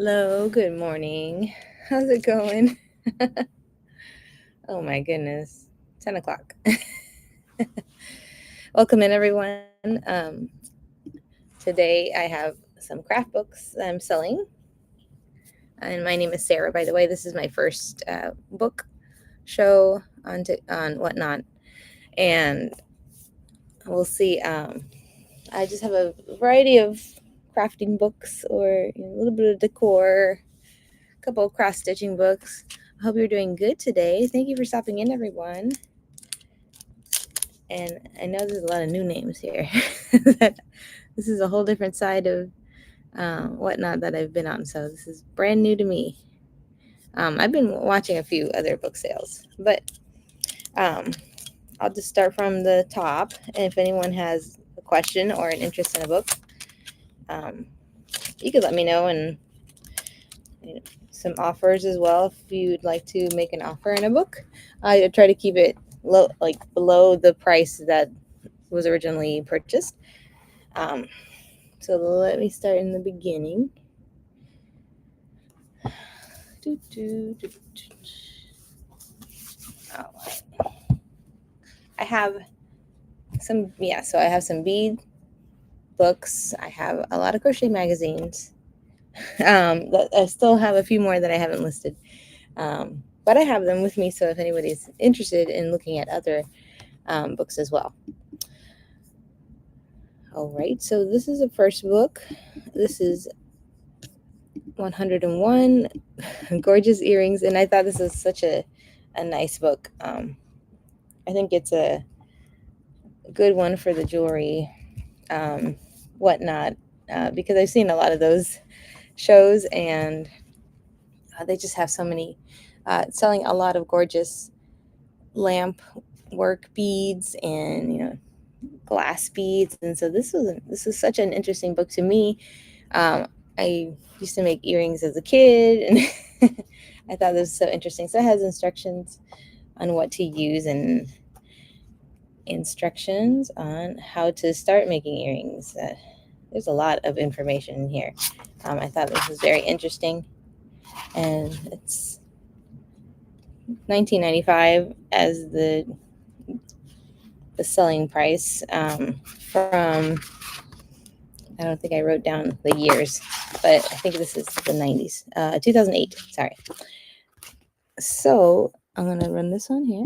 Hello, good morning. How's it going? Oh my goodness, 10 o'clock. Welcome in, everyone. Today I have some craft books I'm selling. And my name is Sarah, by the way. This is my first book show on Whatnot. And we'll see. I just have a variety of crafting books or a little bit of decor, a couple of cross stitching books. I hope you're doing good today. Thank you for stopping in, everyone. And I know there's a lot of new names here. This is a whole different side of Whatnot that I've been on, so this is brand new to me. I've been watching a few other book sales, but I'll just start from the top. And if anyone has a question or an interest in a book, you could let me know, and some offers as well if you'd like to make an offer in a book. I try to keep it low, like below the price that was originally purchased. So let me start in the beginning. Oh, I have some, so I have some bead books. I have a lot of crochet magazines. I still have a few more that I haven't listed. But I have them with me, so if anybody's interested in looking at other books as well. All right, so this is the first book. This is 101 Gorgeous Earrings, and I thought this was such a nice book. I think it's a good one for the jewelry, whatnot, because I've seen a lot of those shows, and they just have so many, selling a lot of gorgeous lamp work beads and glass beads. And so this is such an interesting book to me. I used to make earrings as a kid, and I thought this was so interesting. So it has instructions on what to use and instructions on how to start making earrings. There's a lot of information in here. I thought this was very interesting, and it's $19.95 as the selling price. From, I don't think I wrote down the years, but I think this is the 90s, 2008. Sorry. So I'm gonna run this on here.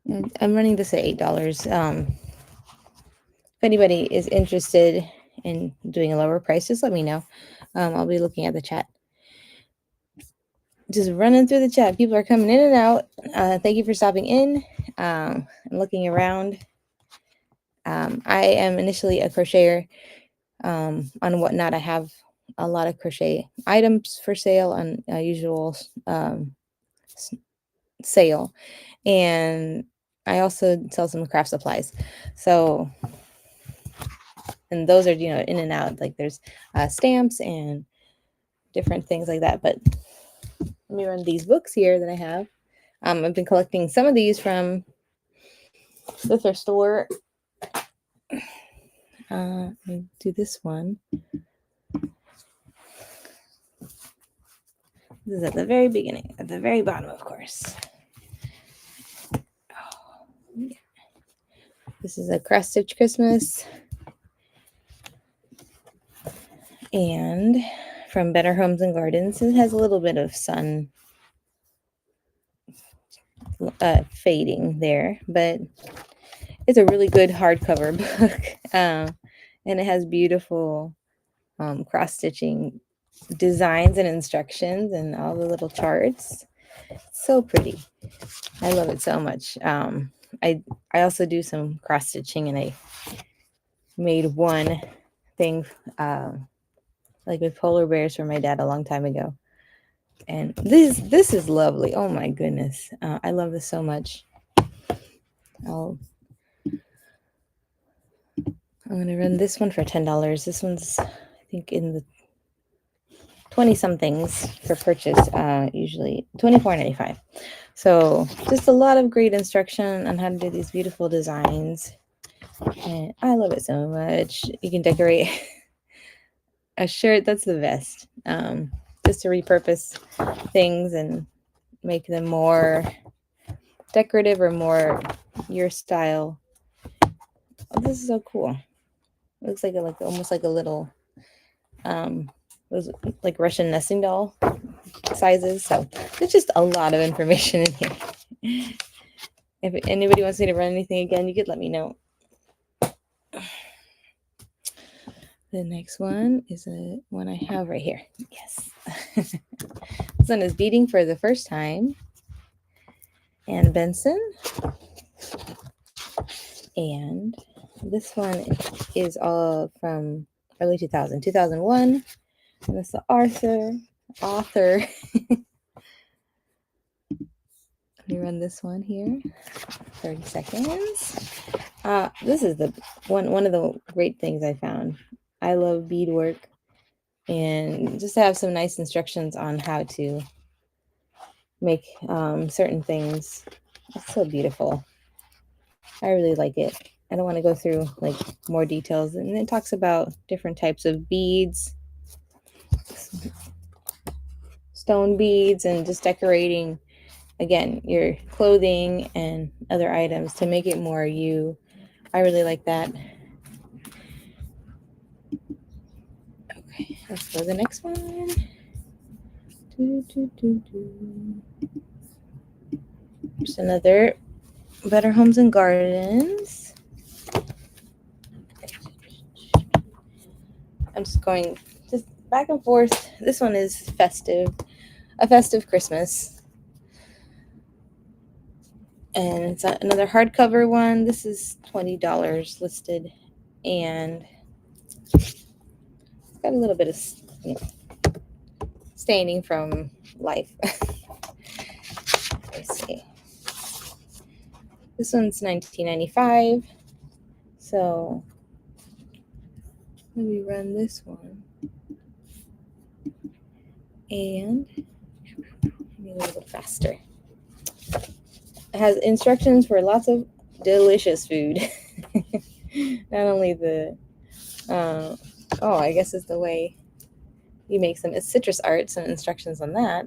And I'm running this at $8. If anybody is interested in doing a lower price, just let me know. I'll be looking at the chat. Just running through the chat. People are coming in and out. Thank you for stopping in and looking around. I am initially a crocheter on Whatnot. I have a lot of crochet items for sale on a usual sale. And I also sell some craft supplies. So, and those are, in and out. Like there's stamps and different things like that. But let me run these books here that I have. I've been collecting some of these from the thrift store. Let me do this one. This is at the very beginning, at the very bottom, of course. Oh, yeah. This is a cross stitch Christmas. And from Better Homes and Gardens, it has a little bit of sun fading there, but it's a really good hardcover book. And it has beautiful cross stitching designs and instructions and all the little charts. It's so pretty. I love it so much. I also do some cross stitching, and I made one thing like with polar bears for my dad a long time ago. And this is lovely. Oh my goodness. I love this so much. I'm going to run this one for $10. This one's, I think, in the 20 somethings for purchase, usually $24.95. So just a lot of great instruction on how to do these beautiful designs. And I love it so much. You can decorate a shirt, that's the best. Just to repurpose things and make them more decorative or more your style. Oh, this is so cool. It looks like almost like a little those like Russian nesting doll sizes. So there's just a lot of information in here. If anybody wants me to run anything again, you could let me know. The next one is a one I have right here. Yes. This one is Beading for the First Time. Ann Benson. And this one is all from early 2001. And it's the author. Let me run this one here. 30 seconds. This is the one of the great things I found. I love beadwork, and just to have some nice instructions on how to make certain things. It's so beautiful. I really like it. I don't want to go through like more details, and it talks about different types of beads, stone beads, and just decorating again your clothing and other items to make it more you. I really like that. Okay, let's go to the next one. There's another Better Homes and Gardens. I'm just going just back and forth. This one is festive, a festive Christmas. And it's another hardcover one. This is $20 listed, and it's got a little bit of staining from life. Let's see. This one's $19.95. So let me run this one. And maybe a little bit faster. It has instructions for lots of delicious food. Not only the, I guess it's the way you make some. It's citrus art, some instructions on that.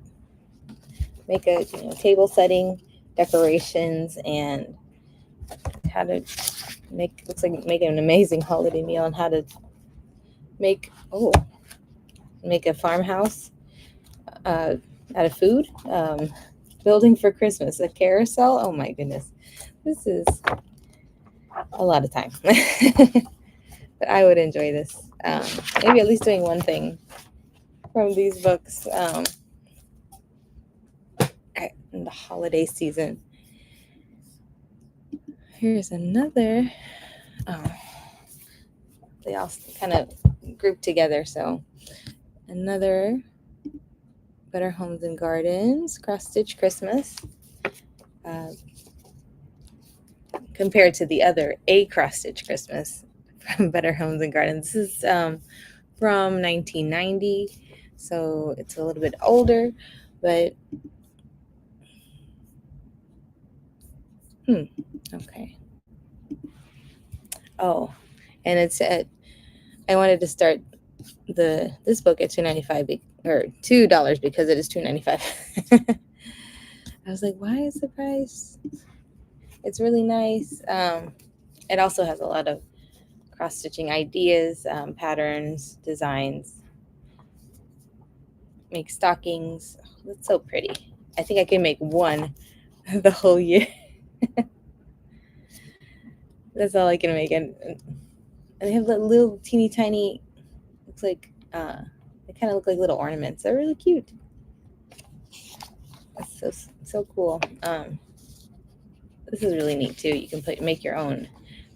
Make a table setting, decorations, and how to make an amazing holiday meal, and how to make a farmhouse out of food. Building for Christmas, a carousel. Oh my goodness, this is a lot of time. But I would enjoy this. Maybe at least doing one thing from these books in the holiday season. Here's another. They all kind of group together. So another Better Homes and Gardens cross stitch Christmas. Compared to the other A cross stitch Christmas from Better Homes and Gardens. This is from 1990, so it's a little bit older, but okay. Oh, and it's I wanted to start this book at $2.95 or $2 because it is $2.95. I was like, why is the price? It's really nice. It also has a lot of cross-stitching ideas, patterns, designs. Make stockings. Oh, that's so pretty. I think I can make one the whole year. That's all I can make. And they have that little teeny tiny, looks like, they kind of look like little ornaments. They're really cute. That's so cool. This is really neat too. You can make your own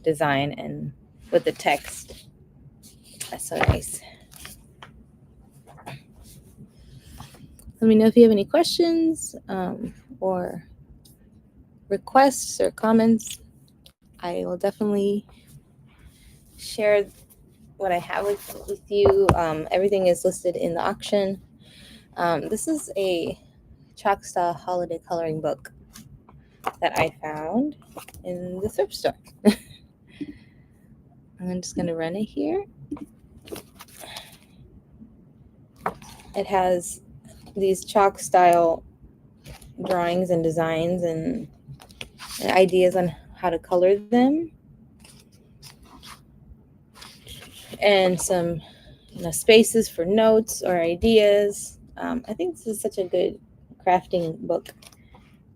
design and with the text. That's so nice. Let me know if you have any questions or requests or comments. I will definitely share what I have with you. Everything is listed in the auction. This is a Choctaw holiday coloring book that I found in the thrift store. I'm just going to run it here. It has these chalk style drawings and designs and ideas on how to color them, and some spaces for notes or ideas. I think this is such a good crafting book,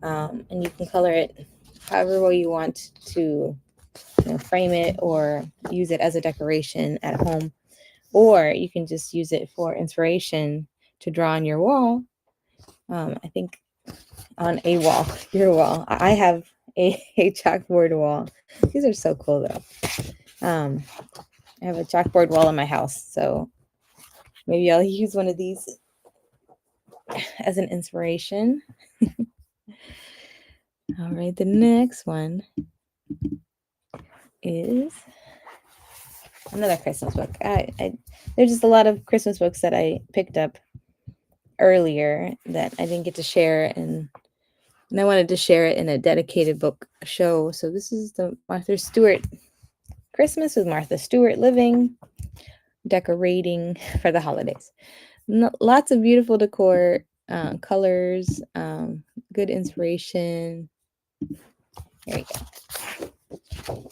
and you can color it however way you want to frame it or use it as a decoration at home, or you can just use it for inspiration to draw on your wall. I think on a wall, your wall. I have a chalkboard wall. These are so cool though. I have a chalkboard wall in my house, so maybe I'll use one of these as an inspiration. All right, the next one is another Christmas book. There's just a lot of Christmas books that I picked up earlier that I didn't get to share, and I wanted to share it in a dedicated book show. So this is the Martha Stewart Christmas with Martha Stewart Living, decorating for the holidays. Lots of beautiful decor, colors, good inspiration. Here we go.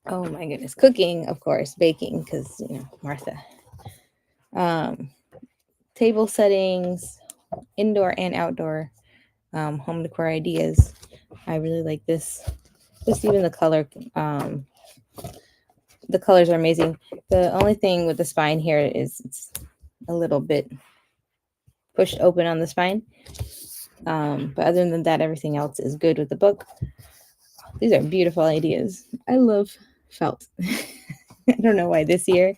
Oh my goodness. Cooking, of course, baking, because, Martha. Table settings, indoor and outdoor, home decor ideas. I really like this. Just even the color. The colors are amazing. The only thing with the spine here is it's a little bit pushed open on the spine. But other than that, everything else is good with the book. These are beautiful ideas. I love felt. I don't know why this year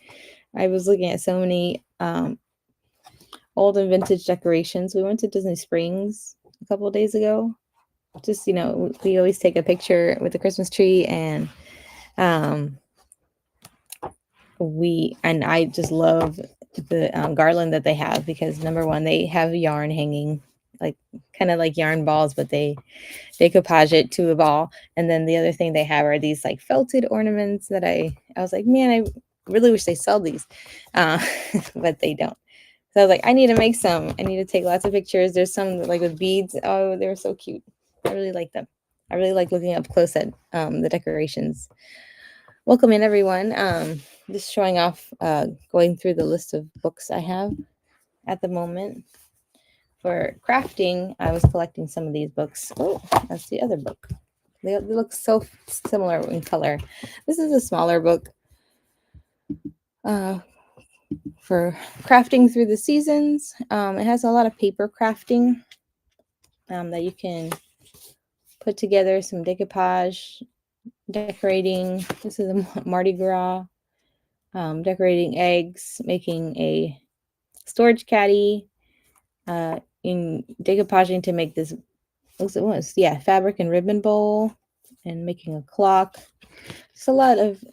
I was looking at so many old and vintage decorations. We went to Disney Springs a couple of days ago. Just, we always take a picture with the Christmas tree, and I just love the garland that they have, because number one, they have yarn hanging, like kind of like yarn balls, but they decoupage it to a ball. And then the other thing they have are these like felted ornaments that I was like, man, I really wish they sell these, but they don't. So I was like, I need to make some. I need to take lots of pictures. There's some like with beads. Oh, they were so cute. I really like them. I really like looking up close at the decorations. Welcome in, everyone. Just showing off, going through the list of books I have at the moment. For crafting, I was collecting some of these books. Oh, that's the other book. They look so similar in color. This is a smaller book for crafting through the seasons. It has a lot of paper crafting that you can put together, some decoupage, decorating. This is a Mardi Gras, decorating eggs, making a storage caddy, in decoupaging to make this, fabric and ribbon bowl, and making a clock. Just a lot of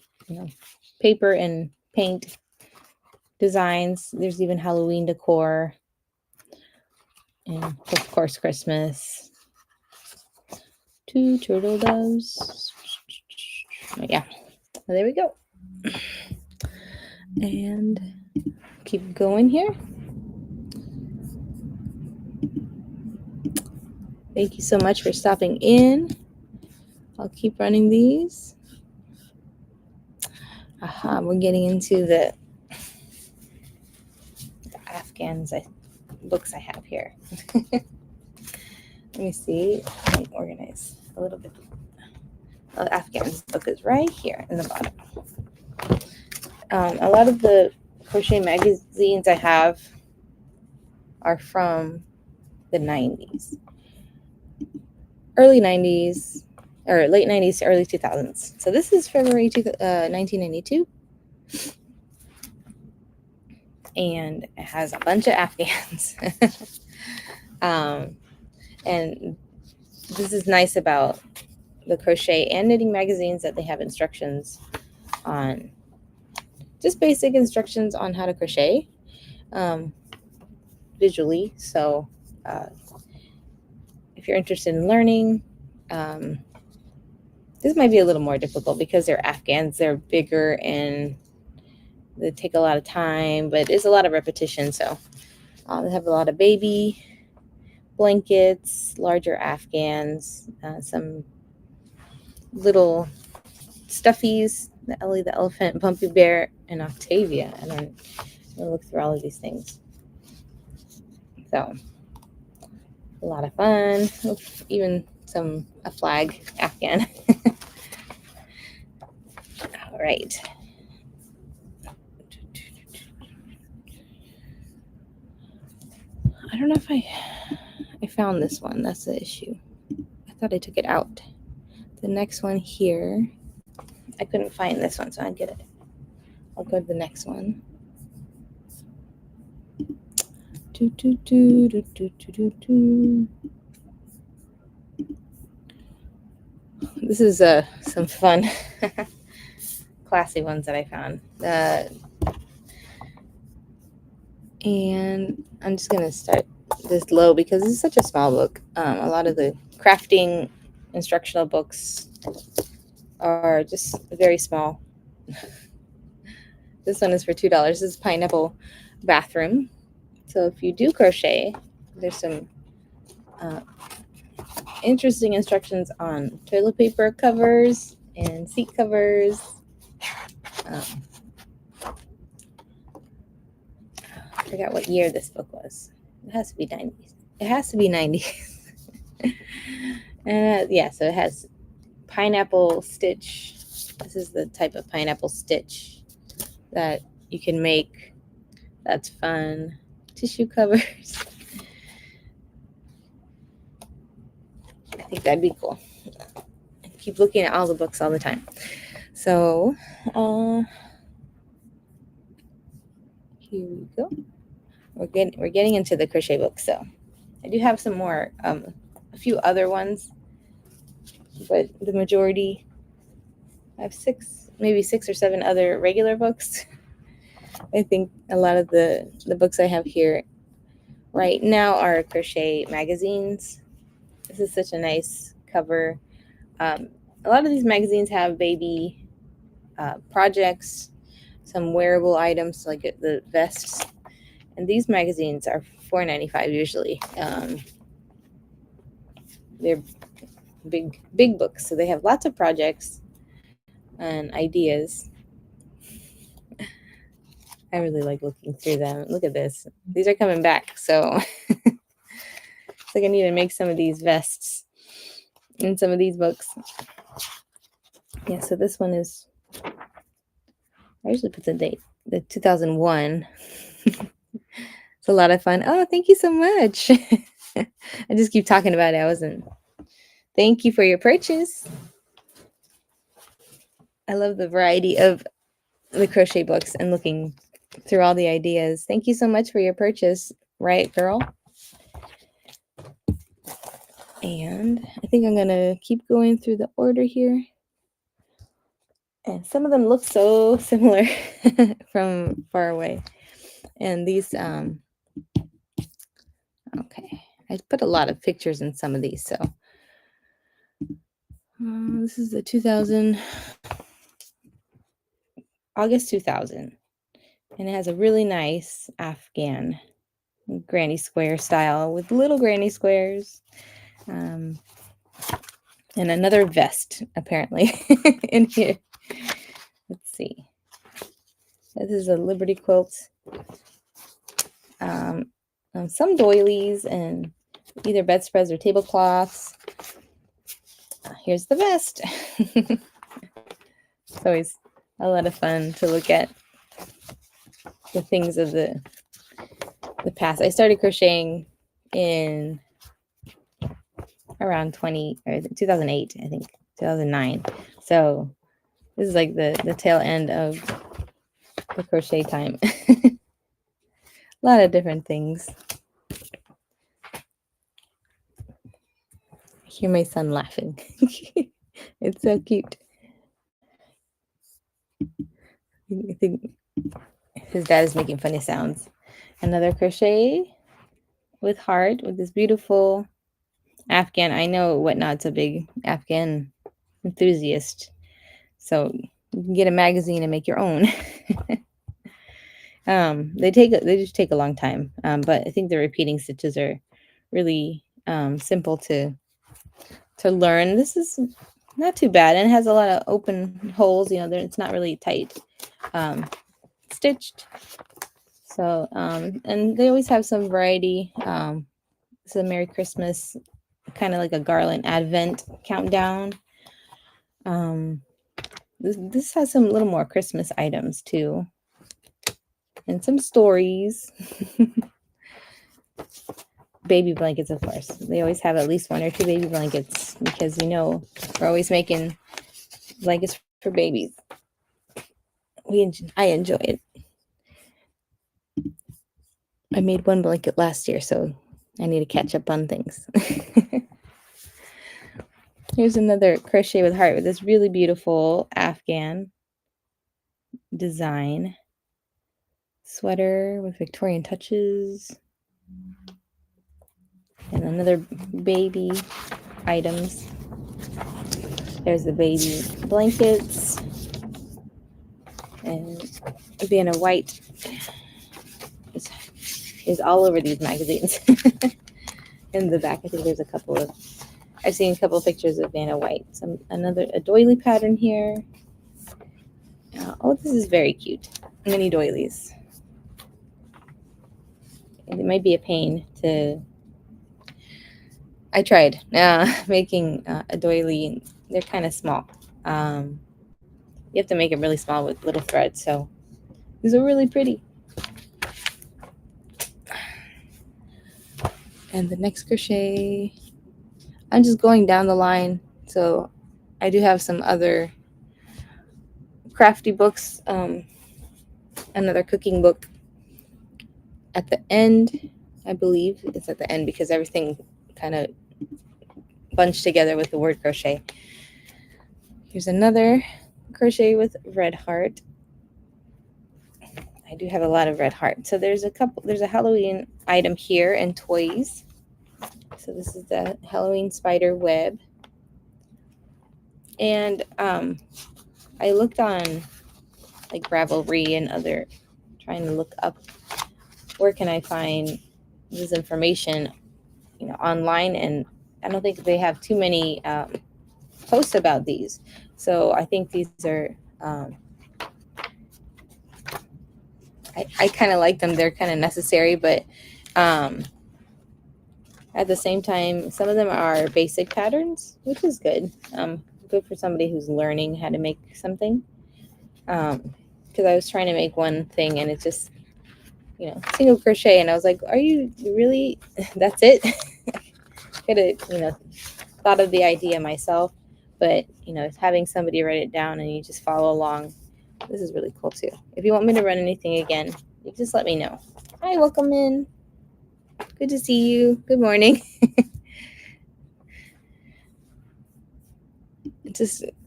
paper and paint designs. There's even Halloween decor, and of course Christmas. 2 turtle doves. Oh, yeah, well, there we go. And keep going here. Thank you so much for stopping in. I'll keep running these. We're getting into the Afghans books I have here. Let me see. Let me organize a little bit. The Afghans book is right here in the bottom. A lot of the crochet magazines I have are from the 90s. Early 90s, or late 90s to early 2000s. So this is February 1992. And it has a bunch of Afghans. And this is nice about the crochet and knitting magazines, that they have instructions on, just basic instructions on how to crochet visually. So if you're interested in learning, this might be a little more difficult because they're Afghans. They're bigger and they take a lot of time, but it's a lot of repetition. So They have a lot of baby blankets, larger Afghans, some little stuffies, the Ellie the elephant, Bumpy Bear, and Octavia. And I'm gonna look through all of these things. So a lot of fun. Oof, even a flag Afghan. All right. I don't know if I found this one. That's the issue. I thought I took it out. The next one here, I couldn't find this one, so I'll get it. I'll go to the next one. This is some fun, classy ones that I found. And I'm just going to start this low because this is such a small book. A lot of the crafting instructional books are just very small. This one is for $2. This is Pineapple Bathroom. So if you do crochet, there's some interesting instructions on toilet paper covers and seat covers. I forgot what year this book was. It has to be 90s. It has to be 90s. And yeah, so it has pineapple stitch. This is the type of pineapple stitch that you can make. That's fun. Tissue covers. I think that'd be cool. I keep looking at all the books all the time. So here we go. We're getting into the crochet book. So I do have some more, a few other ones, but the majority, I have maybe six or seven other regular books. I think a lot of the books I have here right now are crochet magazines. This is such a nice cover. A lot of these magazines have baby projects, some wearable items like the vests, and these magazines are $4.95 usually. They're big books, so they have lots of projects and ideas. I really like looking through them. Look at this. These are coming back, so it's like I need to make some of these vests in some of these books. Yeah, so this one is, I usually put the date, the 2001. It's a lot of fun. Oh, thank you so much. I just keep talking about it. Thank you for your purchase. I love the variety of the crochet books and looking through all the ideas. Thank you so much for your purchase, right, girl? And I think I'm gonna keep going through the order here. And some of them look so similar from far away. And these, okay, I put a lot of pictures in some of these. So this is the August 2000. And it has a really nice Afghan granny square style with little granny squares. And another vest, apparently, in here. Let's see. This is a Liberty quilt. Some doilies and either bedspreads or tablecloths. Here's the vest. It's always a lot of fun to look at the things of the past. I started crocheting in around 2008, I think, 2009. So this is like the tail end of the crochet time. A lot of different things. I hear my son laughing. It's so cute. I think his dad is making funny sounds. Another crochet with heart with this beautiful Afghan. I know Whatnot's a big Afghan enthusiast, so you can get a magazine and make your own. They just take a long time. But I think the repeating stitches are really simple to learn. This is not too bad, and it has a lot of open holes. It's not really tight stitched. So and they always have some variety. It's a Merry Christmas, kind of like a garland advent countdown. This has some little more Christmas items too, and some stories. Baby blankets, of course. They always have at least one or two baby blankets because we're always making blankets for babies. I enjoy it. I made one blanket last year, so I need to catch up on things. Here's another crochet with heart with this really beautiful Afghan design sweater with Victorian touches, and another baby items. There's the baby blankets, and Vienna White is all over these magazines. In the back, I think there's I've seen a couple of pictures of Vanna White. A doily pattern here. Oh, this is very cute. Mini doilies. And it might be a pain to. I tried making a doily. They're kind of small. You have to make them really small with little threads. So these are really pretty. And the next crochet, I'm just going down the line. So I do have some other crafty books, another cooking book at the end. I believe it's at the end because everything kind of bunched together with the word crochet. Here's another crochet with red heart. I do have a lot of red heart. So there's a Halloween item here and toys. So this is the Halloween spider web. And I looked on like Ravelry and trying to look up where can I find this information, online, and I don't think they have too many posts about these. So I think these are I kind of like them. They're kind of necessary, but at the same time, some of them are basic patterns, which is good. Good for somebody who's learning how to make something. Because I was trying to make one thing and it's just, single crochet, and I was like, are you really? That's it? Could have, thought of the idea myself, but having somebody write it down and you just follow along. This is really cool too. If you want me to run anything again, you just let me know. Hi, welcome in. Good to see you. Good morning.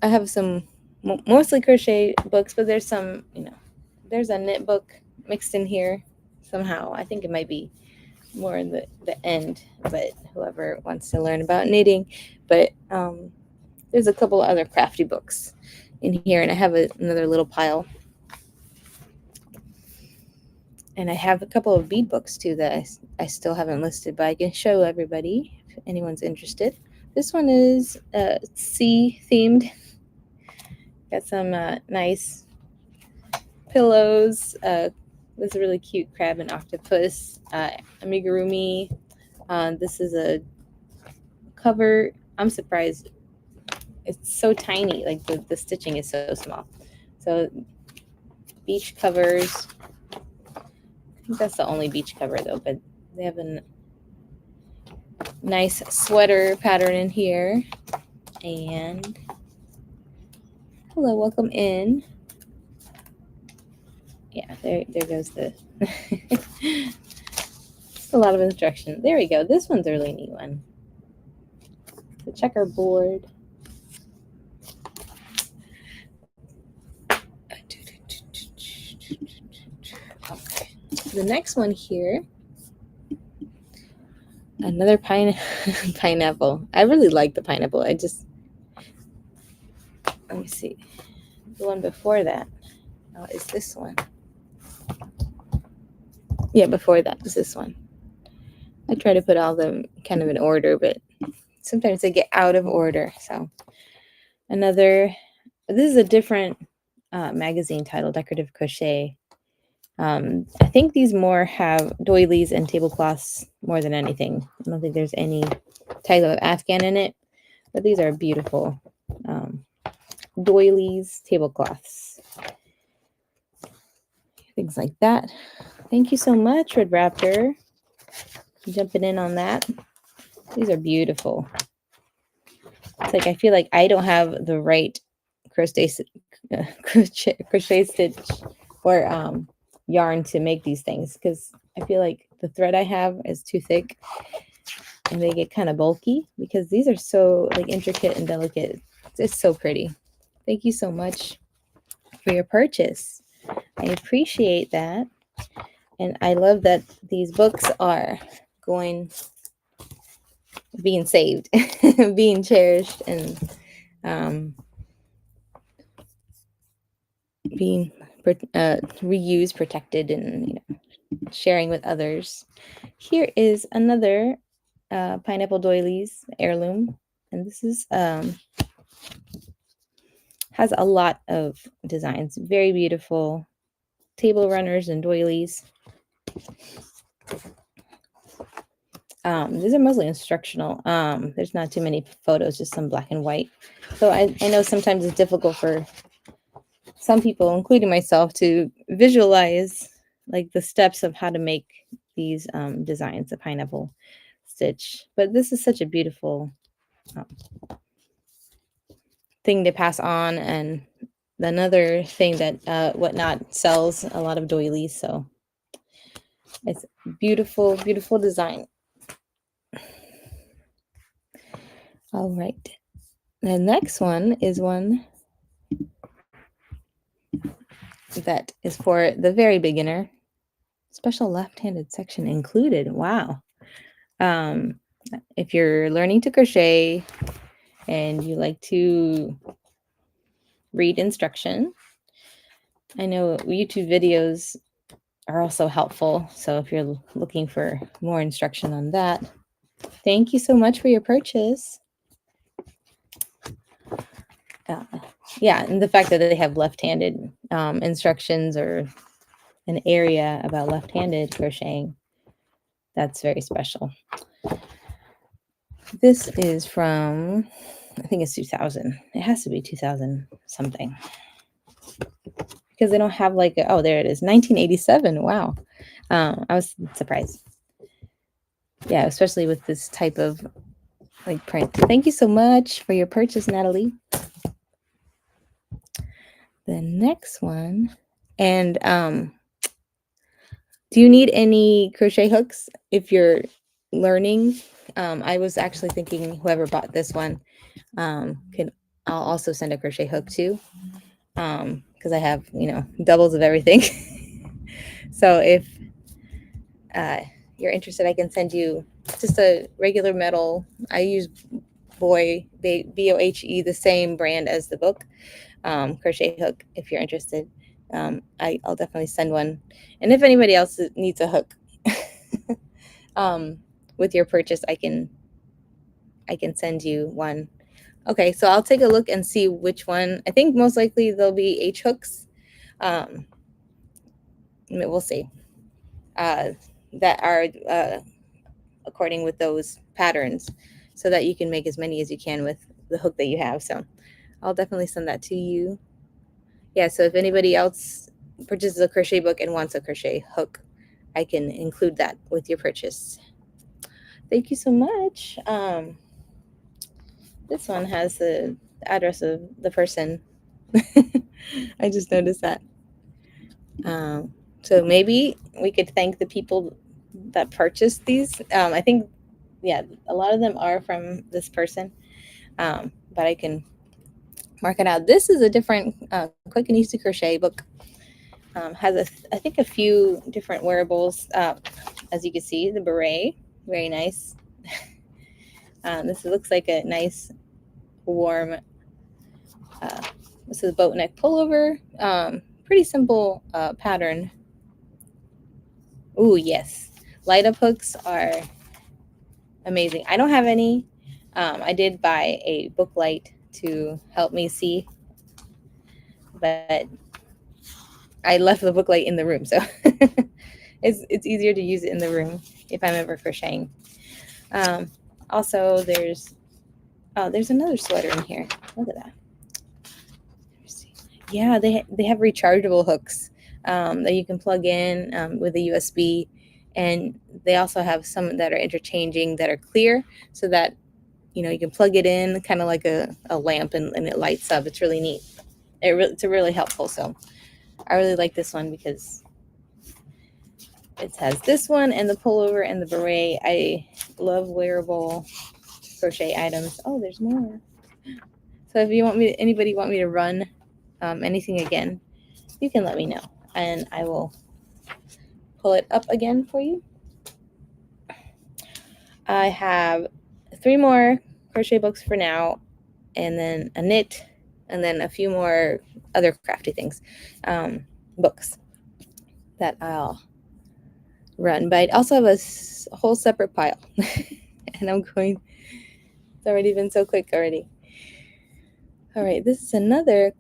I have some mostly crochet books, but there's some, there's a knit book mixed in here somehow. I think it might be more in the end, but whoever wants to learn about knitting. But there's a couple of other crafty books in here, and I have another little pile. And I have a couple of bead books too that I still haven't listed, but I can show everybody if anyone's interested. This one is sea themed. Got some nice pillows. This is a really cute crab and octopus. Amigurumi. This is a cover. I'm surprised. It's so tiny. Like the stitching is so small. So beach covers. I think that's the only beach cover though, but they have a nice sweater pattern in here. And hello, welcome in. Yeah, there goes the a lot of instruction. There we go. This one's a really neat one. The checkerboard. Okay. The next one here, another pineapple. I really like the pineapple. Let me see. The one before that is this one. Yeah, before that was this one. I try to put all them kind of in order, but sometimes they get out of order. So another, this is a different magazine title, Decorative Crochet. I think these more have doilies and tablecloths more than anything. I don't think there's any type of Afghan in it, but these are beautiful doilies, tablecloths, things like that. Thank you so much, Red Raptor, jumping in on that. These are beautiful. It's like I feel like I don't have the right crochet stitch or yarn to make these things, because I feel like the thread I have is too thick and they get kind of bulky, because these are so like intricate and delicate. It's so pretty. Thank you so much for your purchase. I appreciate that. And I love that these books are being saved, being cherished, and being reused, protected, and sharing with others. Here is another pineapple doilies heirloom, and this is has a lot of designs. Very beautiful table runners and doilies. These are mostly instructional. There's not too many photos, just some black and white. So I know sometimes it's difficult for some people, including myself, to visualize like the steps of how to make these designs, a pineapple stitch. But this is such a beautiful thing to pass on, and another thing that Whatnot sells a lot of doilies, so it's beautiful, beautiful design. All right, the next one is one that is for the very beginner. Special left-handed section included. Wow. If you're learning to crochet and you like to read instruction, I know YouTube videos are also helpful. So if you're looking for more instruction on that, thank you so much for your purchase. Yeah, and the fact that they have left-handed instructions or an area about left-handed crocheting, that's very special. This is from, I think it's 2000. It has to be 2000 something, because they don't have like oh, there it is, 1987. Wow. I was surprised. Yeah, especially with this type of like print. Thank you so much for your purchase, Natalie. The next one, and do you need any crochet hooks if you're learning? I was actually thinking whoever bought this one I'll also send a crochet hook too, because I have doubles of everything. So if you're interested, I can send you just a regular metal. I use Bohe, Bohe, the same brand as the book, crochet hook. If you're interested, I'll definitely send one. And if anybody else needs a hook with your purchase, I can send you one. Okay, so I'll take a look and see which one. I think most likely there'll be H hooks. We'll see. That are according with those patterns, so that you can make as many as you can with the hook that you have. So I'll definitely send that to you. Yeah, so if anybody else purchases a crochet book and wants a crochet hook, I can include that with your purchase. Thank you so much. This one has the address of the person. I just noticed that. So maybe we could thank the people that purchased these. I think, yeah, a lot of them are from this person, but I can mark it out. This is a different quick and easy crochet book. Has I think a few different wearables. As you can see, the beret, very nice. This looks like a nice warm. This is a boat neck pullover. Pretty simple pattern. Ooh, yes. Light up hooks are amazing. I don't have any. I did buy a book light to help me see, but I left the book light in the room, so it's easier to use it in the room if I'm ever crocheting. Also, there's another sweater in here. Look at that. Yeah, they have rechargeable hooks that you can plug in with a USB, and they also have some that are interchanging that are clear, so that you can plug it in kind of like a lamp, and it lights up. It's really neat. It's really helpful. So I really like this one because it has this one and the pullover and the beret. I love wearable crochet items. Oh, there's more. So if you anybody want me to run anything again, you can let me know, and I will pull it up again for you. I have 3 more crochet books for now, and then a knit, and then a few more other crafty things, books that I'll run. But I also have a whole separate pile, and it's already been so quick already. All right, this is another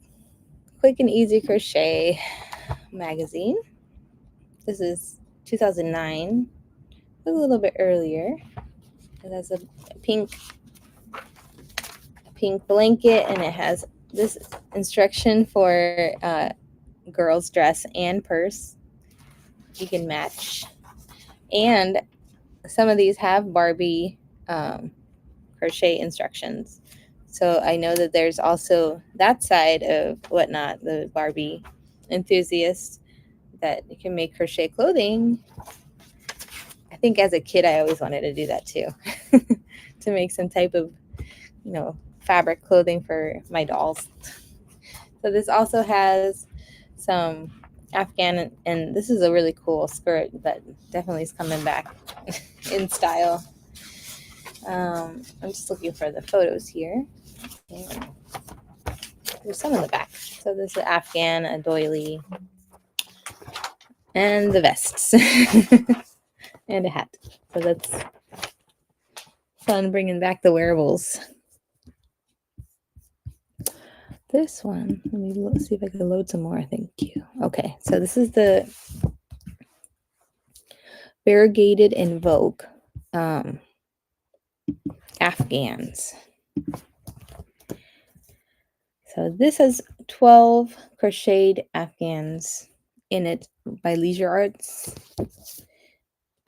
quick and easy crochet magazine. This is 2009, a little bit earlier. It has a pink blanket, and it has this instruction for girl's dress and purse. You can match, and some of these have Barbie crochet instructions. So I know that there's also that side of Whatnot, the Barbie enthusiast, that you can make crochet clothing. I think as a kid I always wanted to do that too, to make some type of fabric clothing for my dolls. So this also has some Afghan, and this is a really cool skirt that definitely is coming back in style. I'm just looking for the photos here. And there's some in the back. So this is Afghan, a doily, and the vests, and a hat. So that's fun, bringing back the wearables. This one, let me see if I can load some more. Thank you. Okay, so this is the variegated in Vogue Afghans. So this has 12 crocheted Afghans in it by Leisure Arts.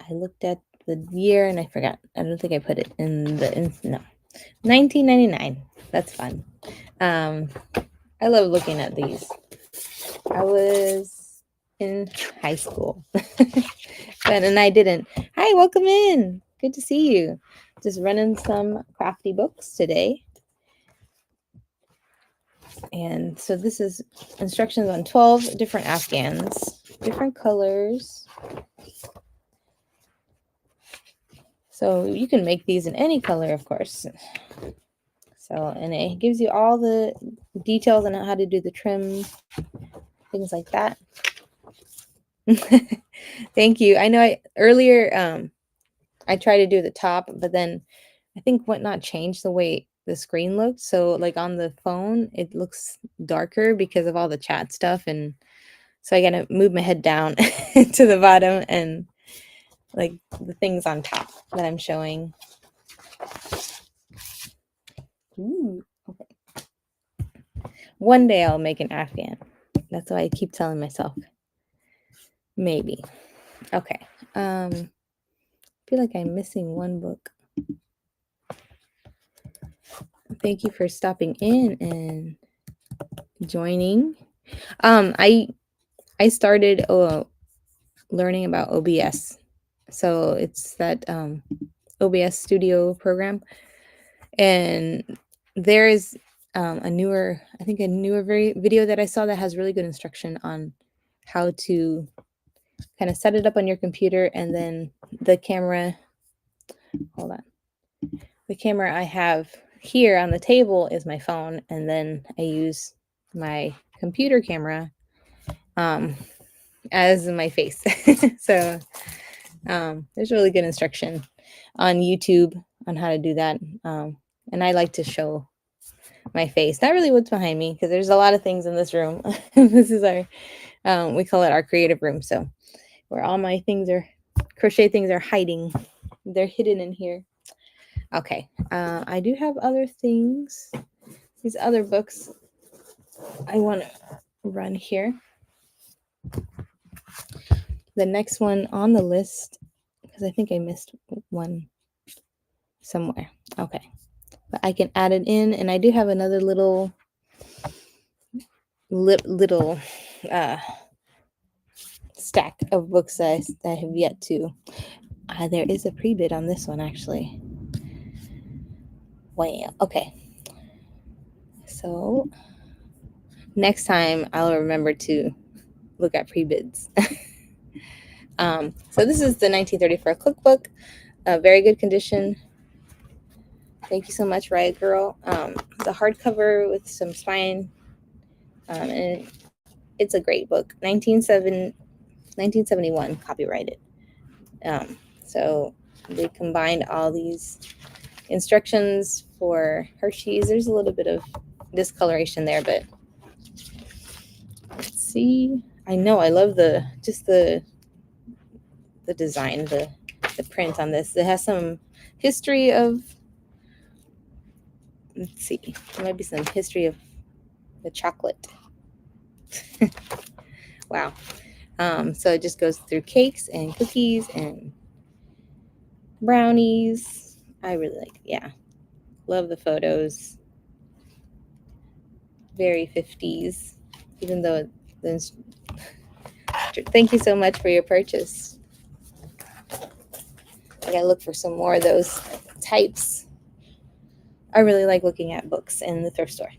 I looked at the year and I forgot. I don't think I put it in no. 1999. That's fun. I love looking at these. I was in high school, and I didn't. Hi, welcome in. Good to see you. Just running some crafty books today. And so this is instructions on 12 different Afghans, different colors. So you can make these in any color, of course. So, and it gives you all the details on how to do the trim, things like that. Thank you. I know earlier I tried to do the top, but then I think Whatnot changed the way the screen looked. So like on the phone, it looks darker because of all the chat stuff. And so I got to move my head down to the bottom and like the things on top that I'm showing. Ooh, okay. One day I'll make an Afghan. That's what I keep telling myself. Maybe. Okay. I feel like I'm missing one book. Thank you for stopping in and joining. I started learning about OBS. So it's that OBS studio program. And there is a newer video that I saw that has really good instruction on how to kind of set it up on your computer, and then the camera, hold on. The camera I have here on the table is my phone, and then I use my computer camera as my face. So there's really good instruction on YouTube on how to do that. And I like to show my face, not really what's behind me, because there's a lot of things in this room. This is our, we call it our creative room. So where all my things are, crochet things are hiding. They're hidden in here. Okay. I do have other things. These other books I want to run here. The next one on the list, because I think I missed one somewhere. Okay. But I can add it in, and I do have another little uh, stack of books that I have yet to. There is a pre-bid on this one, actually. Wow. Okay. So next time I'll remember to look at pre-bids. So this is the 1934 cookbook. Very good condition. Thank you so much, Riot Girl. The hardcover with some spine. And it's a great book. 1971 copyrighted. So they combined all these instructions for Hershey's. There's a little bit of discoloration there, but let's see. I know I love the design, the print on this. It has some history of, let's see, there might be some history of the chocolate. Wow. So it just goes through cakes and cookies and brownies. I really like it. Yeah. Love the photos. Very 50s, even though thank you so much for your purchase. I gotta look for some more of those types. I really like looking at books in the thrift store.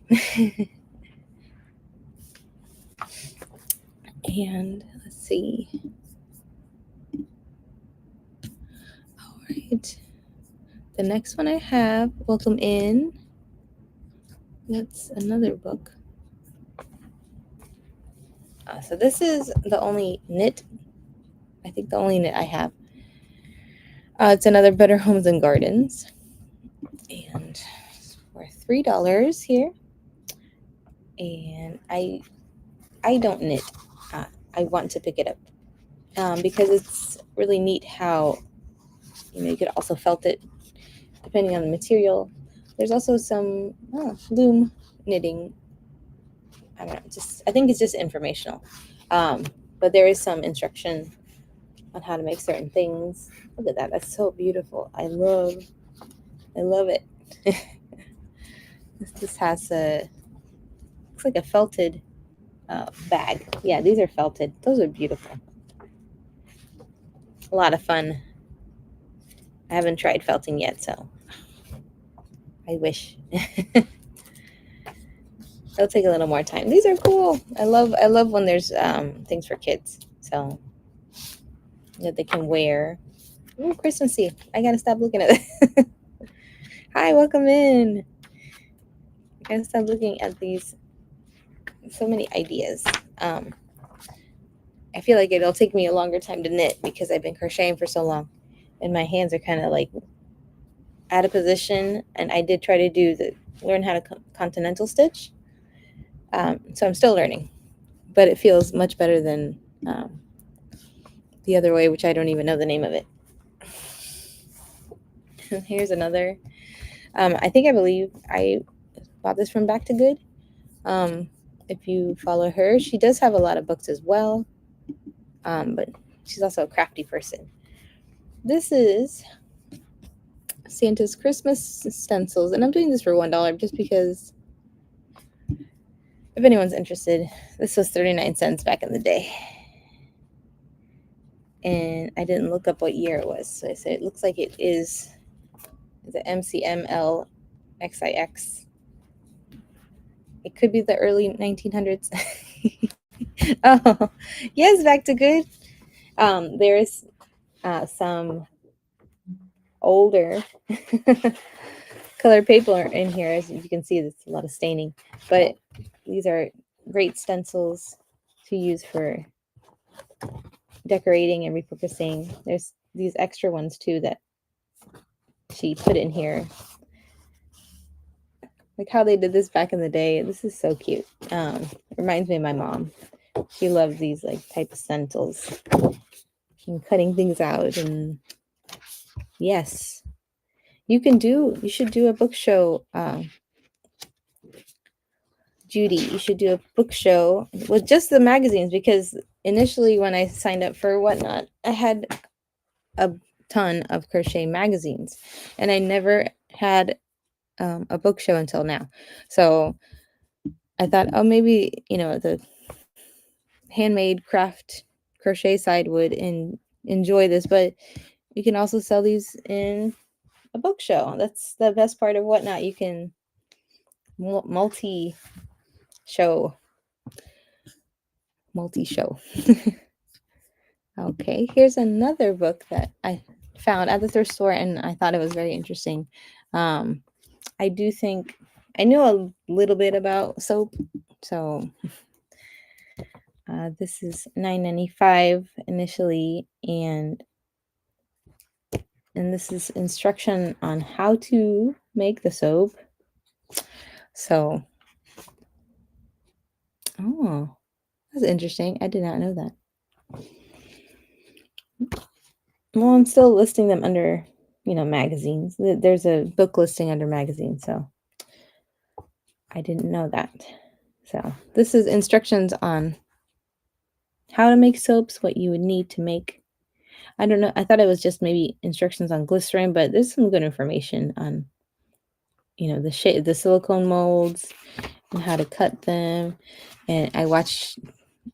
And let's see. All right. The next one I have, Welcome In. That's another book. So this is the only knit. I think the only knit I have. It's another Better Homes and Gardens. And for $3 here. And I don't knit. I want to pick it up because it's really neat how you could also felt it depending on the material. There's also some loom knitting. I don't know. I think it's just informational, but there is some instruction on how to make certain things. Look at that. That's so beautiful. I love it. This has looks like a felted bag. Yeah, these are felted. Those are beautiful. A lot of fun. I haven't tried felting yet, so I wish. It'll take a little more time. These are cool. I love when there's things for kids, so that they can wear. Ooh, Christmassy. I gotta stop looking at it. Hi, welcome in. I gotta stop looking at these. So many ideas. I feel like it'll take me a longer time to knit because I've been crocheting for so long, and my hands are kind of like out of position. And I did try to learn how to continental stitch. So I'm still learning, but it feels much better than the other way, which I don't even know the name of it. Here's another. I believe I bought this from Back to Good. If you follow her, she does have a lot of books as well, but she's also a crafty person. This is Santa's Christmas stencils, and I'm doing this for $1 just because if anyone's interested, this was 39 cents back in the day. And I didn't look up what year it was, so I said it looks like it is the MCML XIX. It could be the early 1900s. Oh, yes, Back to Good. There's some older colored paper in here. As you can see, there's a lot of staining, but these are great stencils to use for decorating and repurposing. There's these extra ones too that she put in here. Like how they did this back in the day. This is so cute. Reminds me of my mom. She loved these like type of stencils and cutting things out. And yes, you should do a book show. Judy, you should do a book show with just the magazines, because initially when I signed up for Whatnot, I had a ton of crochet magazines and I never had a book show until now. So I thought, oh, maybe, the handmade craft crochet side would enjoy this, but you can also sell these in a book show. That's the best part of Whatnot. You can multi-show. Okay, here's another book that I found at the thrift store and I thought it was very interesting. I do think I knew a little bit about soap, so this is $9.95 initially, and this is instruction on how to make the soap. So, oh, that's interesting. I did not know that. Well, I'm still listing them under, magazines. There's a book listing under magazines, so I didn't know that. So this is instructions on how to make soaps, what you would need to make. I don't know. I thought it was just maybe instructions on glycerin, but there's some good information on, the shape, the silicone molds and how to cut them. And I watched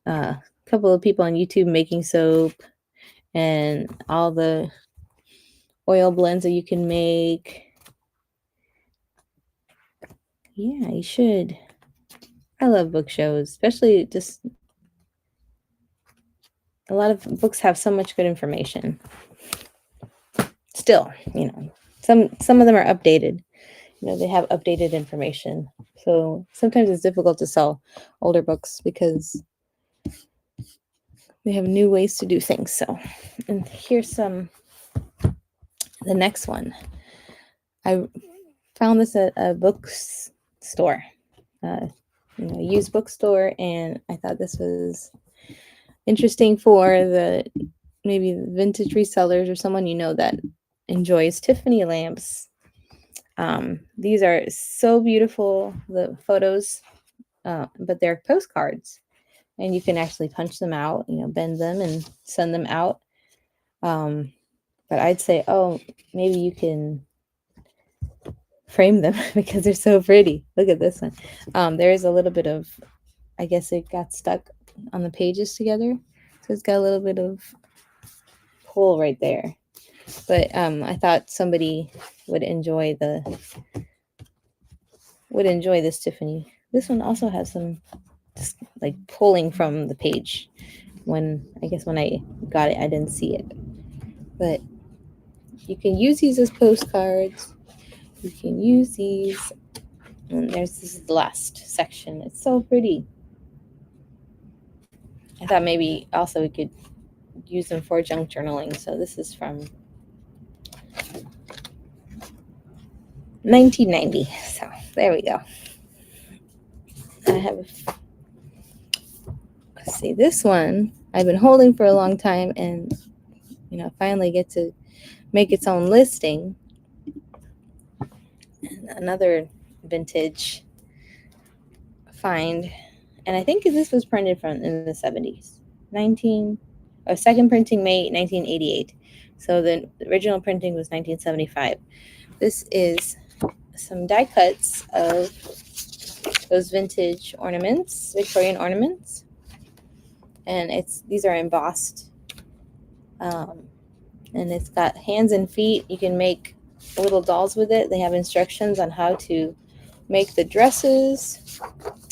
a couple of people on YouTube making soap and all the oil blends that you can make. Yeah, you should. I love book shows, especially just a lot of books have so much good information. Still, some of them are updated. They have updated information. So sometimes it's difficult to sell older books because they have new ways to do things. So, and here's the next one. I found this at a bookstore, used bookstore, and I thought this was interesting for maybe the vintage resellers or someone that enjoys Tiffany lamps. These are so beautiful, the photos, but they're postcards, and you can actually punch them out, bend them and send them out. But I'd say, maybe you can frame them because they're so pretty. Look at this one. There is a little bit of, I guess it got stuck on the pages together. So it's got a little bit of pull right there. But I thought somebody would enjoy this Tiffany. This one also has some just like pulling from the page. When I got it, I didn't see it. But you can use these as postcards. You can use these. And this is the last section. It's so pretty. I thought maybe also we could use them for junk journaling. So this is from 1990. So there we go. I have, let's see, this one I've been holding for a long time, and finally get to make its own listing. And another vintage find, and I think this was printed in the 70s. Second printing May 1988. So the original printing was 1975. This is some die cuts of those vintage ornaments, Victorian ornaments, and these are embossed, and it's got hands and feet. You can make little dolls with it. They have instructions on how to make the dresses.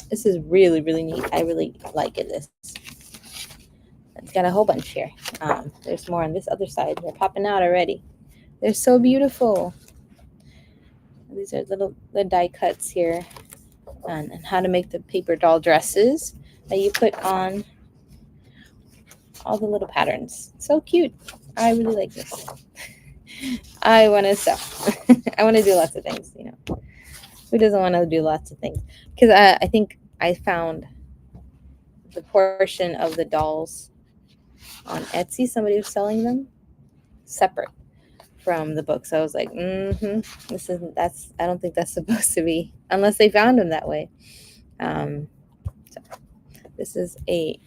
This is really, really neat. I really like it. It's got a whole bunch here. There's more on this other side. They're popping out already. They're so beautiful. These are the die cuts here, and how to make the paper doll dresses that you put on all the little patterns. So cute. I really like this. I want to sew. I want to do lots of things, you know. Who doesn't want to do lots of things? Because I think I found the portion of the dolls on Etsy. Somebody was selling them separate from the book. So I was like, this isn't, that's, I don't think that's supposed to be, unless they found them that way. So this is a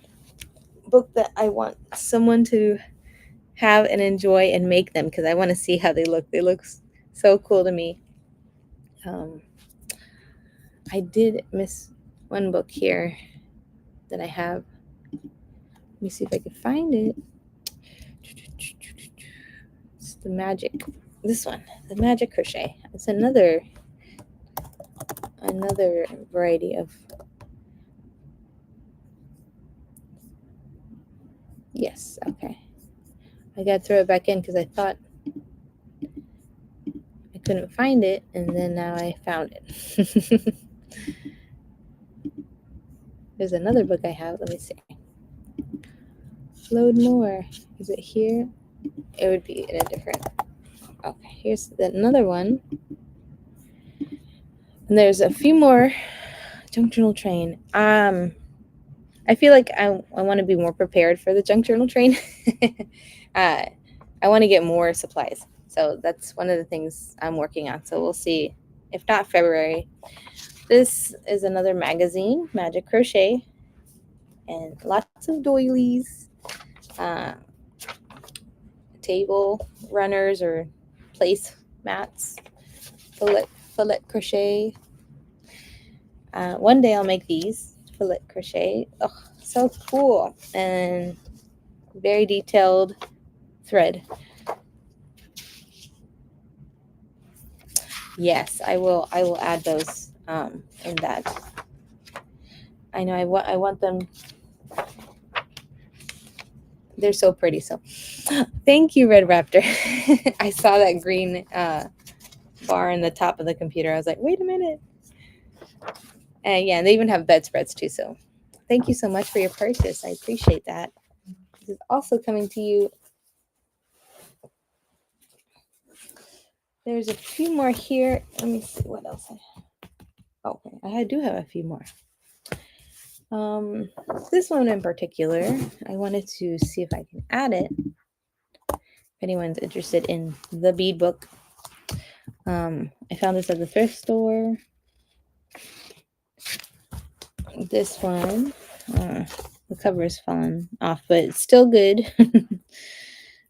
book that I want someone to have and enjoy and make them, because I want to see how they look. They look so cool to me. I did miss one book here that I have. Let me see if I can find it. It's the magic. This one, the magic crochet. It's another variety of. Yes, okay. I got to throw it back in because I thought I couldn't find it, and then now I found it. There's another book I have. Let me see. Load more. Is it here? It would be in a different. Okay, here's another one. And there's a few more. Junk journal train. I feel like I want to be more prepared for the junk journal train. I want to get more supplies. So that's one of the things I'm working on. So we'll see. If not February. This is another magazine, Magic Crochet. And lots of doilies. Table runners or place mats. Fillet crochet. One day I'll make these. Fillet crochet. Oh, so cool. And very detailed thread. Yes, I will add those in that. I know I want them. They're so pretty. So thank you, Red Raptor. I saw that green bar in the top of the computer. I was like, wait a minute. And yeah, they even have bedspreads too. So thank you so much for your purchase. I appreciate that. This is also coming to you. There's a few more here. Let me see what else I have. Okay, I do have a few more. This one in particular, I wanted to see if I can add it. If anyone's interested in the bead book. I found this at the thrift store. This one, the cover is fallen off, but it's still good.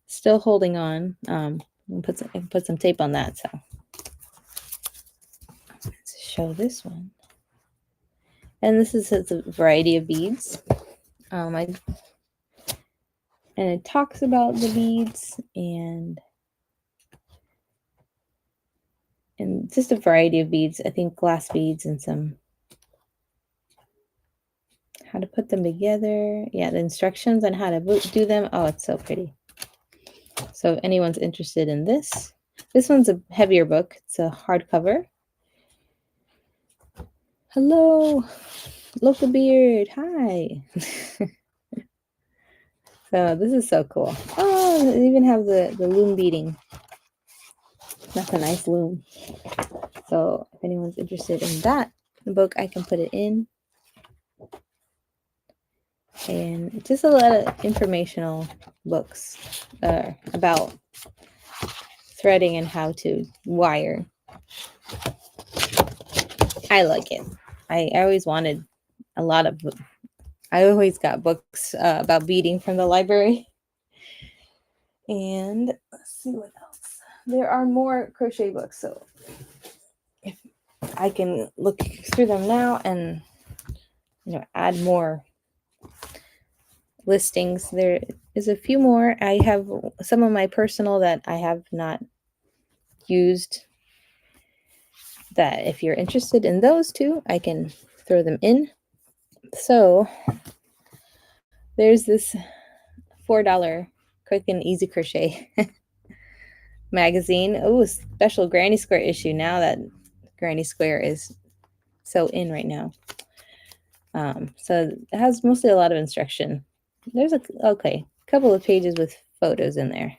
Still holding on. I can put some tape on that. So let's show this one. And this is a variety of beads. And it talks about the beads and just a variety of beads. I think glass beads and some how to put them together. Yeah, the instructions on how to do them. Oh, it's so pretty. So if anyone's interested in this one's a heavier book. It's a hardcover. Hello, Local Beard. Hi. So this is so cool. Oh, they even have the loom beading. That's a nice loom. So if anyone's interested in that book, I can put it in. And just a lot of informational books about threading and how to wire. I like it. I always wanted a lot of. I always got books about beading from the library. And let's see what else. There are more crochet books, so if I can look through them now and add more listings. There is a few more. I have some of my personal that I have not used, that if you're interested in those too, I can throw them in. So there's this $4 quick and easy crochet magazine. Oh, special Granny Square issue. Now that Granny Square is so in right now. So it has mostly a lot of instruction. There's okay. a couple of pages with photos in there.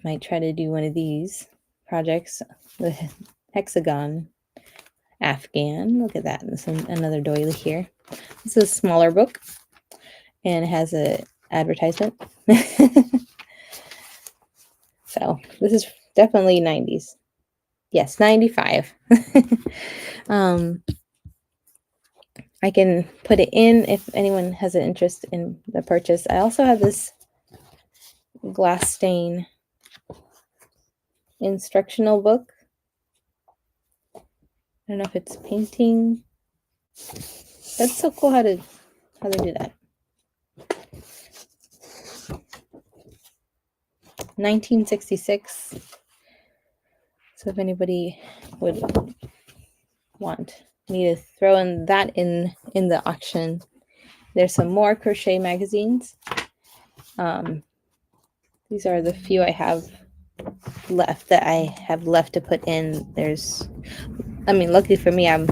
Might try to do one of these projects, the hexagon Afghan. Look at that. There's another doily here. This is a smaller book, and it has a advertisement. So this is definitely 90s. Yes, 95. I can put it in if anyone has an interest in the purchase. I also have this glass stain instructional book. I don't know if it's painting. That's so cool how they do that. 1966. So if anybody would want me to throw in that in the auction, there's some more crochet magazines. These are the few I have left that I have left to put in. Luckily for me, I've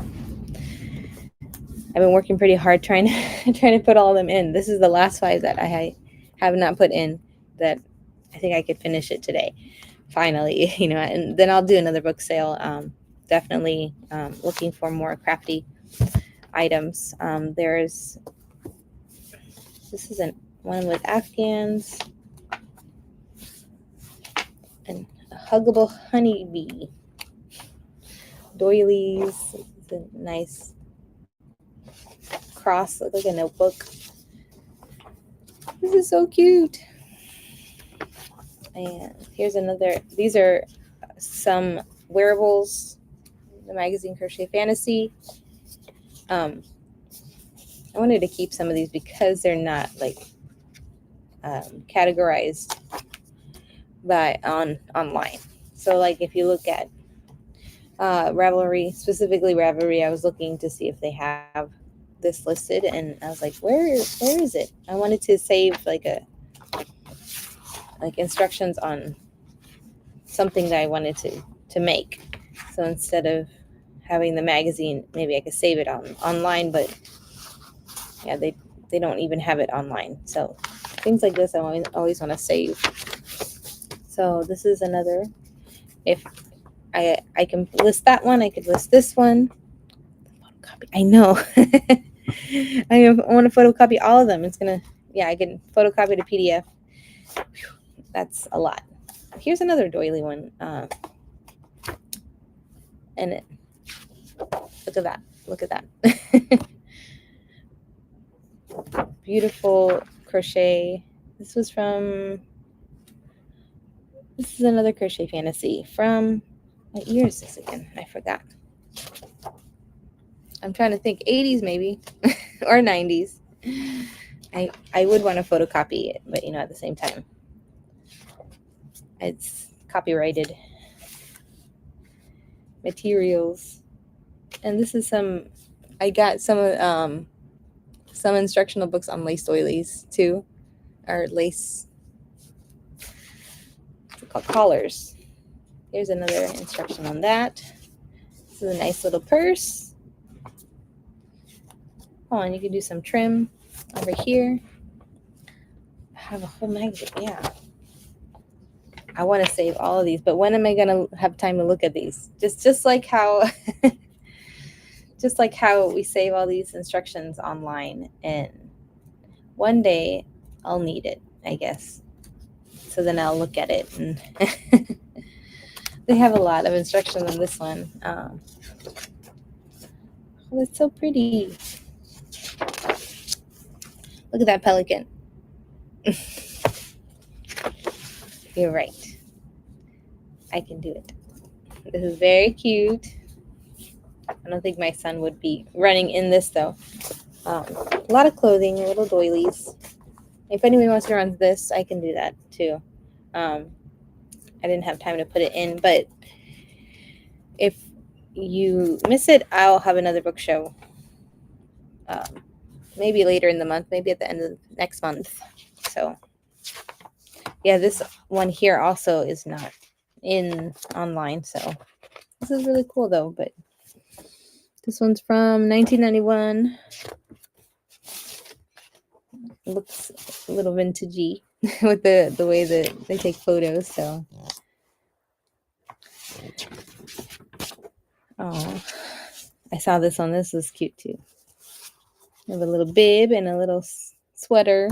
been working pretty hard trying to put all of them in. This is the last 5 that I have not put in, that I think I could finish it today, finally, and then I'll do another book sale. Definitely looking for more crafty items. This is one with Afghans and a huggable honeybee. Doilies. It's a nice cross, look like a notebook. This is so cute. And here's another. These are some wearables. The magazine Crochet Fantasy. I wanted to keep some of these because they're not like categorized by online. So like if you look at Ravelry, specifically Ravelry, I was looking to see if they have this listed, and I was like, where is it? I wanted to save like instructions on something that I wanted to make. So instead of having the magazine, maybe I could save it online, but yeah, they don't even have it online. So things like this I always want to save. So this is another. If I can list that one, I could list this one. Photocopy. I know. I want to photocopy all of them. I can photocopy the PDF. Whew, that's a lot. Here's another doily one. And look at that. Beautiful crochet. This is another Crochet Fantasy from, what year is this again? I forgot. I'm trying to think, 80s maybe, or 90s. I would want to photocopy it, but at the same time, it's copyrighted materials. And this is I got some instructional books on lace doilies too, or lace, what's it called, collars. Here's another instruction on that. This is a nice little purse. Oh, and you can do some trim over here. I have a whole magazine. Yeah. I want to save all of these, but when am I going to have time to look at these? Just like how we save all these instructions online, and one day I'll need it, I guess. So then I'll look at it, and they have a lot of instructions on this one. Oh, it's so pretty. Look at that pelican. You're right. I can do it. This is very cute. I don't think my son would be running in this though. A lot of clothing, little doilies. If anyone wants to run this, I can do that too. I didn't have time to put it in, but if you miss it, I'll have another book show. Maybe later in the month, maybe at the end of next month. So yeah, this one here also is not in online. So this is really cool though, but this one's from 1991. looks a little vintagey with the way that they take photos. So, oh, I saw this one. This was cute too. I have a little bib and a little sweater,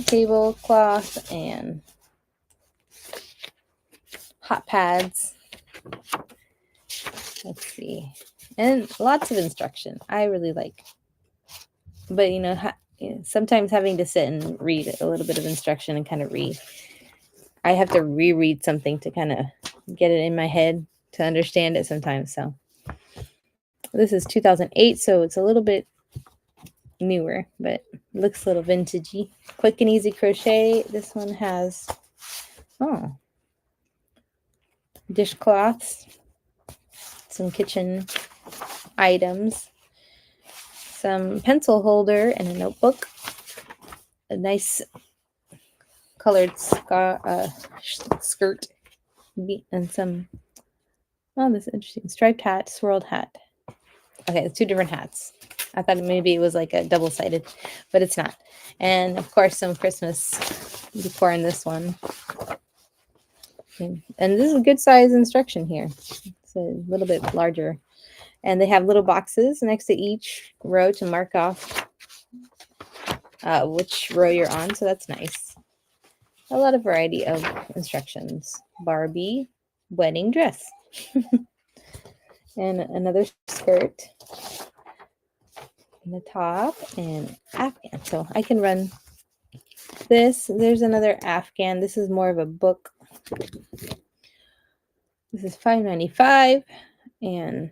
tablecloth, and hot pads. Let's see, and lots of instruction. I really like, but sometimes having to sit and read a little bit of instruction and kind of I have to reread something to kind of get it in my head to understand it sometimes. So this is 2008, so it's a little bit newer, but looks a little vintagey. Quick and easy crochet. This one has dishcloths, some kitchen items, some pencil holder and a notebook, a nice colored skirt, and some, this is interesting, striped hat, swirled hat. Okay, it's two different hats. I thought maybe it was like a double-sided, but it's not. And of course, some Christmas decor in this one. And this is a good size instruction here. It's a little bit larger. And they have little boxes next to each row to mark off which row you're on. So that's nice. A lot of variety of instructions. Barbie wedding dress. And another skirt. And the top and Afghan. So I can run this. There's another Afghan. This is more of a book. This is $5.95. And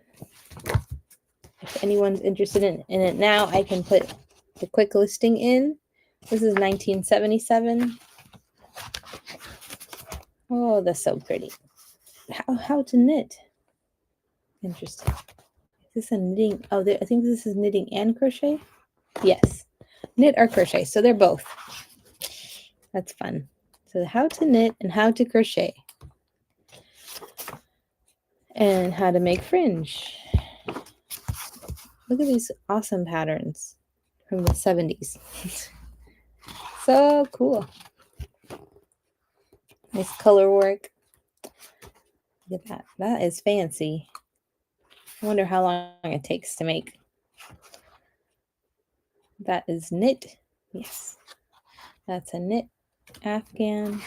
if anyone's interested in it now, I can put the quick listing in. This is $19.77. Oh, that's so pretty. How to knit. Interesting. Is this a knitting? Oh, I think this is knitting and crochet. Yes. Knit or crochet. So they're both. That's fun. So how to knit and how to crochet. And how to make fringe. Look at these awesome patterns from the 70s. So cool. Nice color work. Look at that. That is fancy. I wonder how long it takes to make. That is knit. Yes. That's a knit Afghan.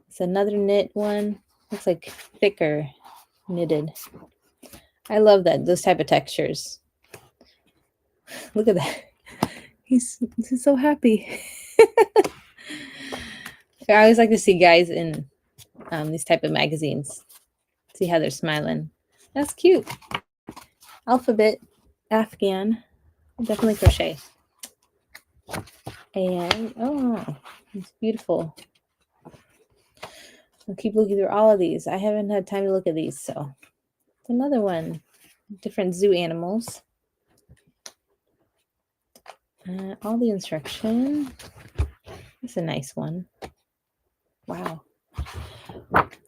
It's another knit one. Looks like thicker knitted. I love that, those type of textures. Look at that. He's so happy. I always like to see guys in these type of magazines. See how they're smiling. That's cute. Alphabet Afghan. Definitely crochet. And it's beautiful. I'll keep looking through all of these. I haven't had time to look at these, so it's another one. Different zoo animals. All the instruction. It's a nice one. Wow.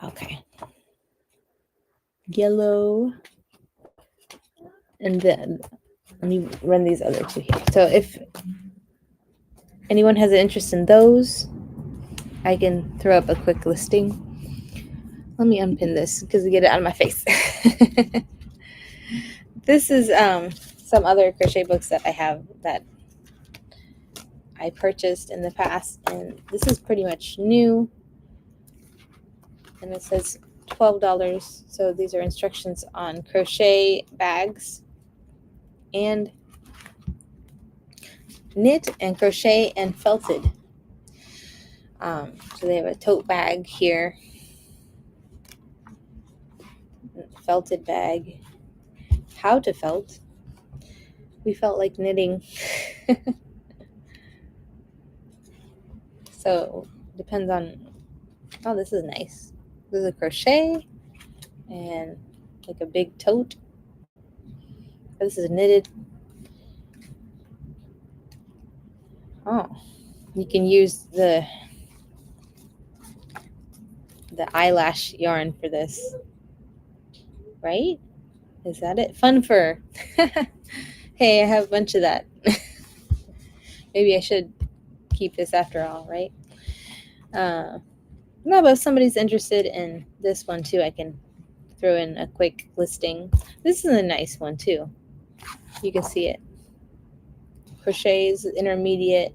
Okay. Yellow. And then let me run these other two here. So if anyone has an interest in those, I can throw up a quick listing. Let me unpin this because I get it out of my face. This is some other crochet books that I have that I purchased in the past, and this is pretty much new. And it says $12. So these are instructions on crochet bags and knit and crochet and felted. So they have a tote bag here, felted bag, how to felt. We felt like knitting. So depends on, this is nice. This is a crochet and like a big tote. This is knitted. You can use the eyelash yarn for this, right? Is that it? Fun fur. Hey, I have a bunch of that. Maybe I should keep this after all, right? No, but if somebody's interested in this one too, I can throw in a quick listing. This is a nice one too. You can see it. Crochets, intermediate,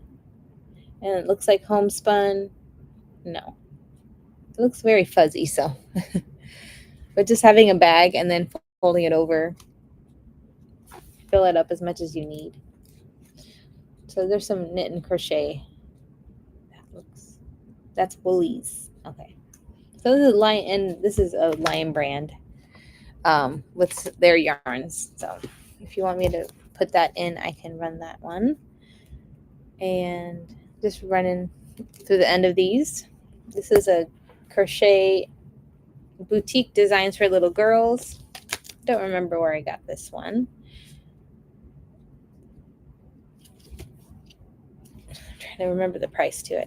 and it looks like homespun. No, it looks very fuzzy, so. But just having a bag and then folding it over, fill it up as much as you need. So there's some knit and crochet. That's Woolies. Okay. So this is Lion, and this is a Lion brand with their yarns. So if you want me to put that in, I can run that one. And just running through the end of these. This is a crochet boutique designs for little girls. Don't remember where I got this one. I'm trying to remember the price too.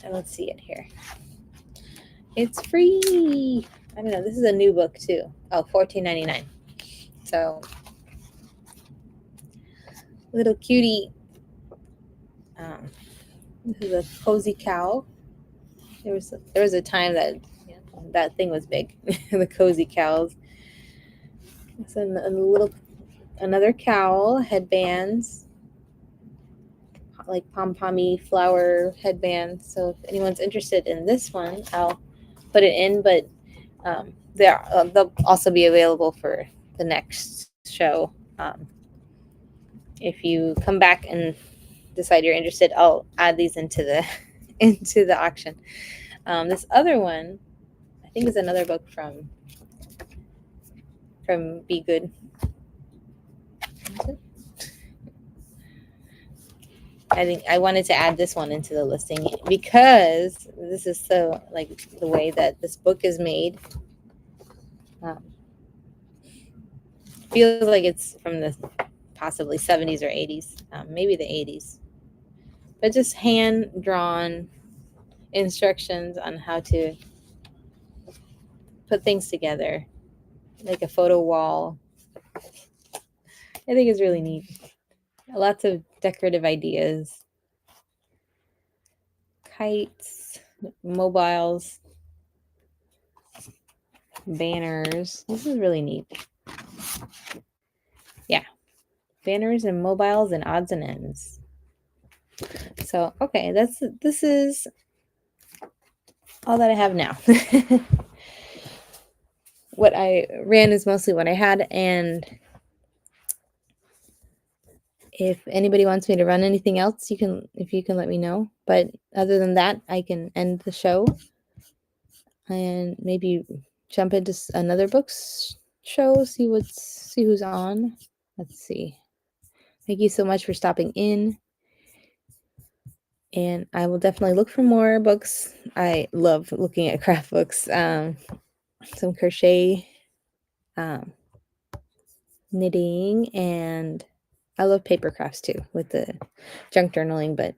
I don't see it here. It's free. I don't know. This is a new book too. Oh, $14.99. So little cutie. This is a cozy cow. There was a time that that thing was big. The cozy cows. It's a little another cowl, headbands, like pom-pommy flower headbands. So if anyone's interested in this one, I'll put it in. But they'll also be available for the next show. If you come back and decide you're interested, I'll add these into the into the auction. This other one, I think, is another book from Be Good. I think I wanted to add this one into the listing because this is so like the way that this book is made. Feels like it's from the possibly 70s or 80s, maybe the 80s. But just hand drawn instructions on how to put things together, like a photo wall. I think it's really neat. Lots of decorative ideas. Kites, mobiles, banners. This is really neat. Yeah. Banners and mobiles and odds and ends. So, okay, this is all that I have now. What I ran is mostly what I had, and if anybody wants me to run anything else, you can let me know. But other than that, I can end the show and maybe jump into another books show, see who's on. Let's see. Thank you so much for stopping in. And I will definitely look for more books. I love looking at craft books. Some crochet, knitting, and I love paper crafts too with the junk journaling. But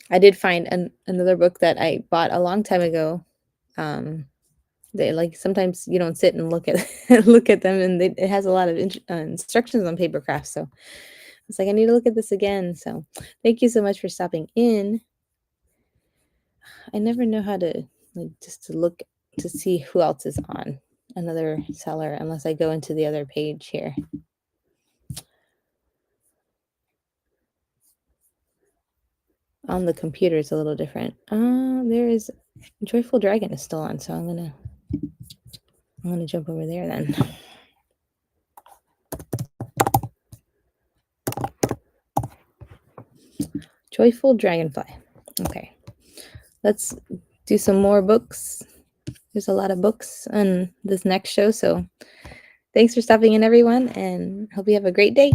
I did find another book that I bought a long time ago. They like sometimes you don't sit and look at look at them, and it has a lot of instructions on paper crafts. So it's like I need to look at this again. So thank you so much for stopping in. I never know how to just to look to see who else is on another seller unless I go into the other page here. On the computer it's a little different. There is Joyful Dragon is still on, so I'm gonna jump over there then. Joyful Dragonfly. Okay, let's do some more books. There's a lot of books on this next show, so thanks for stopping in, everyone, and hope you have a great day.